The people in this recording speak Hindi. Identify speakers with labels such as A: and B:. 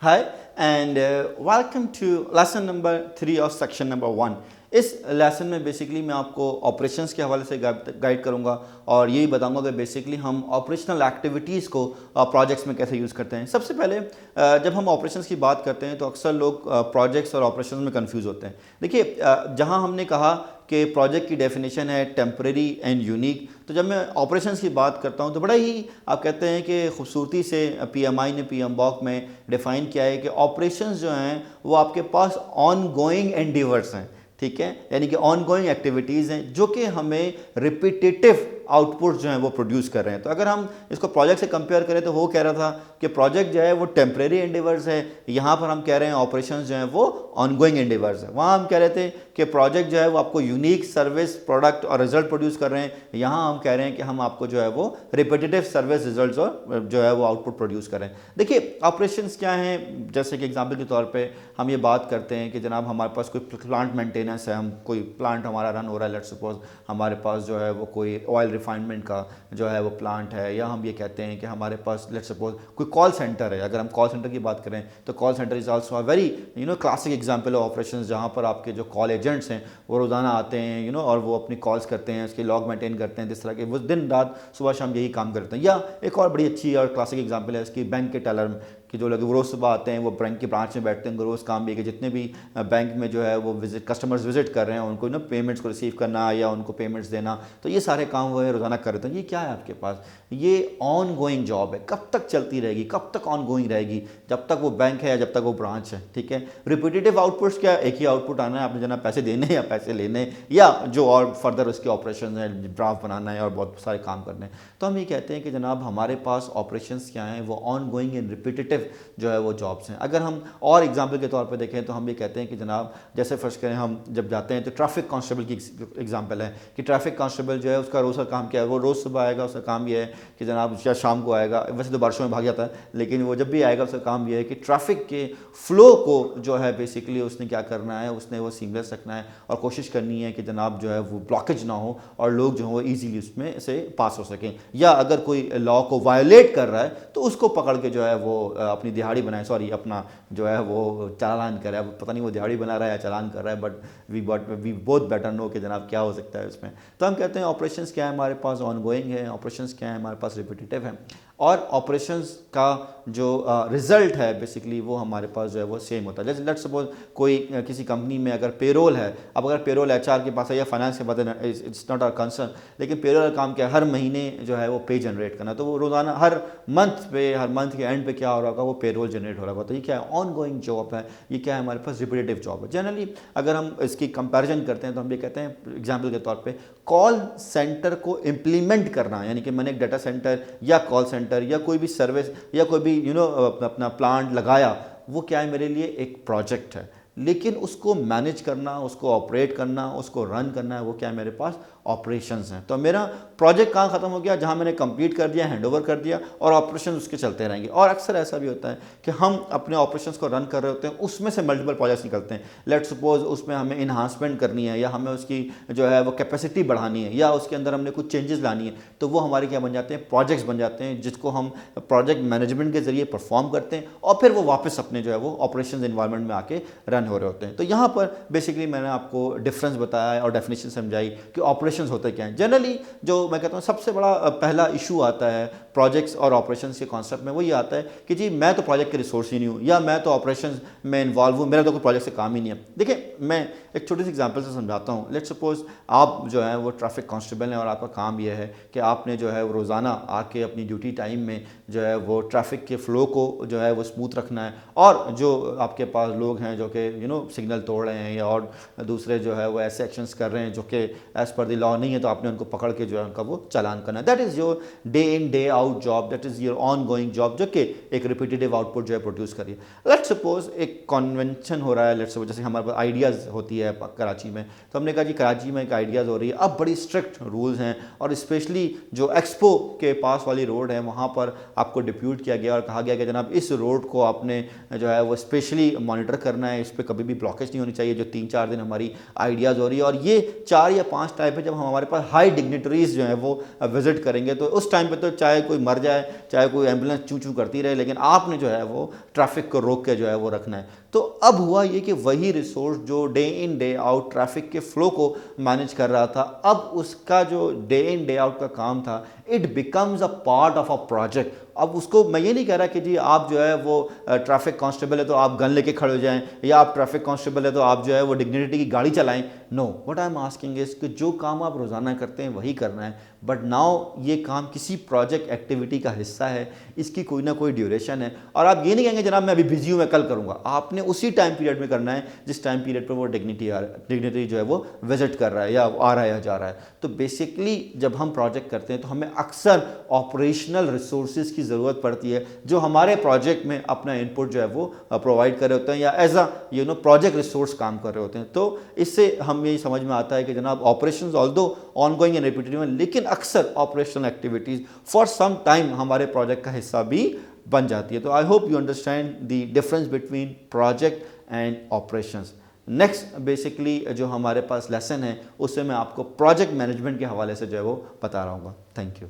A: Hi, and welcome to lesson number 3 of section number 1. इस लेसन में बेसिकली मैं आपको ऑपरेशंस के हवाले से गाइड करूंगा और यही बताऊंगा कि बेसिकली हम ऑपरेशनल एक्टिविटीज़ को प्रोजेक्ट्स में कैसे यूज़ करते हैं। सबसे पहले जब हम ऑपरेशंस की बात करते हैं तो अक्सर लोग प्रोजेक्ट्स और ऑपरेशंस में कंफ्यूज होते हैं। देखिए, जहां हमने कहा कि प्रोजेक्ट की डेफिनेशन है टेम्परेरी एंड यूनिक, तो जब मैं ऑपरेशंस की बात करता हूं तो बड़ा ही आप कहते हैं कि खूबसूरती से पीएमआई ने पीएमबॉक में डिफ़ाइन किया है कि ऑपरेशंस जो हैं वो आपके पास ऑन गोइंग एंडीवर्स हैं, ठीक है, यानी कि ऑन गोइंग एक्टिविटीज़ हैं जो कि हमें रिपीटेटिव आउटपुट जो है वो प्रोड्यूस कर रहे हैं। तो अगर हम इसको प्रोजेक्ट से कंपेयर करें तो वो कह रहा था कि प्रोजेक्ट जो है वो टेम्परेरी एंडेवर्स है, यहाँ पर हम कह रहे हैं ऑपरेशंस जो हैं वो ऑनगोइंग एंडेवर्स है। वहाँ हम कह रहे थे कि प्रोजेक्ट जो है वो आपको यूनिक सर्विस प्रोडक्ट और रिजल्ट प्रोड्यूस कर रहे हैं, यहाँ हम कह रहे हैं कि हम आपको जो है वो रिपीटेटिव सर्विस रिजल्ट और जो है वो आउटपुट प्रोड्यूस कर रहे हैं। देखिए, ऑपरेशंस क्या हैं, जैसे कि एग्जाम्पल के तौर पर हम ये बात करते हैं कि जनाब हमारे पास कोई प्लांट मेंटेनेंस है, हम कोई प्लांट हमारा रन हो रहा है, लेट्स सपोज हमारे पास जो है वो कोई ऑयल रिफाइनमेंट का जो है वो प्लांट है, या हम ये कहते हैं कि हमारे पास लेट्स सपोज कोई कॉल सेंटर है। अगर हम कॉल सेंटर की बात करें तो call centre is also a very classic example of operations, जहाँ पर आपके जो कॉल एजेंट्स हैं वो रोज़ाना आते हैं और वो अपनी कॉल्स करते हैं, उसके लॉग मेंटेन करते हैं, जिस तरह के वो दिन रात सुबह शाम यही काम करते हैं। या एक और बड़ी अच्छी और क्लासिक एग्जाम्पल है इसकी बैंक के टेलर कि जो लोग रोज़ सुबह आते हैं वो बैंक की ब्रांच में बैठते हैं, रोज़ काम भी है कि जितने भी बैंक में जो है वो कस्टमर्स विजिट कर रहे हैं उनको पेमेंट्स को रिसीव करना या उनको पेमेंट्स देना, तो ये सारे काम वो है रोज़ाना कर रहे हैं। ये क्या है आपके पास, ये ऑन गोइंग जॉब है, कब तक चलती रहेगी, कब तक ऑन गोइंग रहेगी, जब तक वो बैंक है या जब तक वो ब्रांच है, ठीक है। रिपीटेटिव आउटपुट्स क्या, एक ही आउटपुट आना है, आपने जना पैसे देने या पैसे लेने या जो और फर्दर उसके ऑपरेशन है, ड्राफ्ट बनाना है और बहुत सारे काम करने हैं। तो हम ये कहते हैं कि जनाब हमारे पास ऑपरेशंस क्या हैं, वो ऑन गोइंग एंड रिपीटेटिव जो है वो जॉब्स हैं। अगर हम और एग्जाम्पल के तौर पे देखें तो हम ये कहते हैं कि जनाब जैसे फर्स्ट करें हम जब जाते हैं तो ट्रैफिक कांस्टेबल की एग्जाम्पल है कि ट्रैफिक कांस्टेबल जो है उसका रोज़ का काम क्या है, वो रोज़ सुबह आएगा, उसका काम ये है कि जनाब या शाम को आएगा, वैसे तो बारिशों में भाग जाता है, लेकिन वो जब भी आएगा उसका काम ये है कि ट्रैफिक के फ्लो को जो है बेसिकली उसने क्या करना है, उसने वो सीमलेस रखना है और कोशिश करनी है कि जनाब जो है वो ब्लॉकेज ना हो और लोग जो है वो ईजीली उसमें से पास हो सकें। या अगर कोई लॉ को वायोलेट कर रहा है तो उसको पकड़ के जो है वो अपनी दिहाड़ी बनाए, सॉरी अपना जो है वो चालान कर रहा है, पता नहीं वो दिहाड़ी बना रहा है या चालान कर रहा है, but we both better know कि जनाब क्या हो सकता है उसमें। तो हम कहते हैं ऑपरेशंस क्या है हमारे पास ऑन गोइंग है, ऑपरेशंस क्या है हमारे पास रिपीटेटिव है, और ऑपरेशंस का जो रिज़ल्ट है बेसिकली वो हमारे पास जो है वो सेम होता है। जैसे लेट्स सपोज कोई किसी कंपनी में अगर पेरोल है, अब अगर पेरोल एचआर के पास है या फाइनेंस के पास है, इट्स नॉट आवर कंसर्न, लेकिन पेरोल का काम क्या है, हर महीने जो है वो पे जनरेट करना, तो वो रोज़ाना हर मंथ के एंड पे क्या हो रहा होगा, वो पेरोल जनरेट हो रहा होगा। तो ये क्या है, ऑन गोइंग जॉब है, ये क्या है हमारे पास रिपीटेटिव जॉब है। जनरली अगर हम इसकी कंपैरिजन करते हैं तो हम ये कहते हैं एग्जाम्पल के तौर पे कॉल सेंटर को इम्प्लीमेंट करना, यानी कि मैंने एक डाटा सेंटर या कॉल सेंटर या कोई भी सर्विस या कोई भी अपना प्लांट लगाया, वो क्या है मेरे लिए एक प्रोजेक्ट है, लेकिन उसको मैनेज करना, उसको ऑपरेट करना, उसको रन करना है, वो क्या है मेरे पास ऑपरेशंस हैं। तो मेरा प्रोजेक्ट कहाँ ख़त्म हो गया, जहाँ मैंने कंप्लीट कर दिया, हैंडओवर कर दिया और ऑपरेशन उसके चलते रहेंगे। और अक्सर ऐसा भी होता है कि हम अपने ऑपरेशंस को रन कर रहे होते हैं, उसमें से मल्टीपल प्रोजेक्ट्स निकलते हैं। लेट्स सपोज उसमें हमें इन्हांसमेंट करनी है या हमें उसकी जो है वो कैपेसिटी बढ़ानी है या उसके अंदर हमने कुछ चेंजेस लानी है, तो वो हमारे क्या बन जाते हैं, प्रोजेक्ट्स बन जाते हैं, जिसको हम प्रोजेक्ट मैनेजमेंट के जरिए परफॉर्म करते हैं और फिर वो वापस अपने जो है वो ऑपरेशन इन्वायरमेंट में आके रन हो रहे होते हैं। तो यहाँ पर बेसिकली मैंने आपको डिफरेंस बताया और डेफिनेशन समझाई कि ऑपरेशंस होते क्या हैं। जनरली जो मैं कहता हूँ सबसे बड़ा पहला इशू आता है प्रोजेक्ट्स और ऑपरेशंस के कॉन्सेप्ट में, वो ये आता है कि जी मैं तो प्रोजेक्ट के रिसोर्स ही नहीं हूँ या मैं तो ऑपरेशंस में इन्वॉल्व हूँ, मेरा तो कोई प्रोजेक्ट से काम ही नहीं है। देखिए, मैं एक छोटी सी एग्जांपल से समझाता हूँ। लेट्स सपोज आप जो है वो ट्रैफिक कांस्टेबल हैं और आपका काम यह है कि आपने जो है वो रोज़ाना आके अपनी ड्यूटी टाइम में जो है वो ट्रैफिक के फ़्लो को जो है वो स्मूथ रखना है, और जो आपके पास लोग हैं जो कि सिग्नल तोड़ रहे हैं या और दूसरे जो है वो ऐसे एक्शंस कर रहे हैं जो कि एज़ पर द लॉ नहीं है, तो आपने उनको पकड़ के जो है उनका वो चालान करना है। That is your day in day out job, that is your on going job, जो कि एक रिपीटेटिव आउटपुट जो है प्रोड्यूस करिए। लेट्स सपोज एक कन्वेंशन हो रहा है, लेट्स सपोज जैसे हमारे पास आइडियाज़ होती है कराची में, तो हमने कहा जी कराची में एक आइडियाज़ हो रही है, अब बड़ी स्ट्रिक्ट रूल्स हैं और स्पेशली जो एक्सपो के पास वाली रोड है वहाँ पर आपको डिप्यूट किया गया और कहा गया कि जनाब इस रोड को आपने जो है वो स्पेशली मॉनिटर करना है, इस पर कभी भी ब्लॉकेज नहीं होनी चाहिए, जो 3-4 दिन हमारी आइडियाज़ हो रही है। और ये 4 या 5 टाइप है, जब जब हमारे पास हाई डिग्निटरीज जो है वो विजिट करेंगे, तो उस टाइम पे तो चाहे कोई मर जाए, चाहे कोई एम्बुलेंस चू चू करती रहे, लेकिन आपने जो है वो ट्रैफिक को रोक के जो है वो रखना है। तो अब हुआ ये कि वही रिसोर्स जो day in day out traffic के फ्लो को मैनेज कर रहा था, अब उसका जो डे इन डे आउट का काम था, it becomes a part of a project. अब उसको मैं ये नहीं कह रहा कि जी आप जो है वो ट्रैफिक कांस्टेबल है तो आप गन लेके खड़े हो जाएं, या आप ट्रैफिक कांस्टेबल है तो आप जो है वो डिग्निटी की गाड़ी चलाएं। No, what I am asking is कि जो काम आप रोज़ाना करते हैं वही करना है, बट नाउ ये काम किसी प्रोजेक्ट एक्टिविटी का हिस्सा है, इसकी कोई ना कोई ड्यूरेशन है, और आप ये नहीं कहेंगे जनाब मैं अभी बिजी हूँ मैं कल करूँगा। आपने उसी टाइम पीरियड में करना है जिस टाइम पीरियड पर वो डिग्निटी जो है वो विजिट कर रहा है या आ रहा है या जा रहा है। तो बेसिकली जब हम प्रोजेक्ट करते हैं तो हमें अक्सर ऑपरेशनल रिसोर्सेज की ज़रूरत पड़ती है जो हमारे प्रोजेक्ट में अपना इनपुट जो है वो प्रोवाइड कर रहे होते हैं या एज अ प्रोजेक्ट रिसोर्स काम कर रहे होते हैं। तो इससे हम यही समझ में आता है कि जनाब operations although ongoing and repetitive, लेकिन अक्सर operational activities for some time हमारे प्रोजेक्ट का हिस्सा भी बन जाती है। तो I hope you understand the difference between project and operations. Next basically जो हमारे पास लेसन है उससे मैं आपको प्रोजेक्ट मैनेजमेंट के हवाले से जो है वो बता रहा हूँ। Thank you.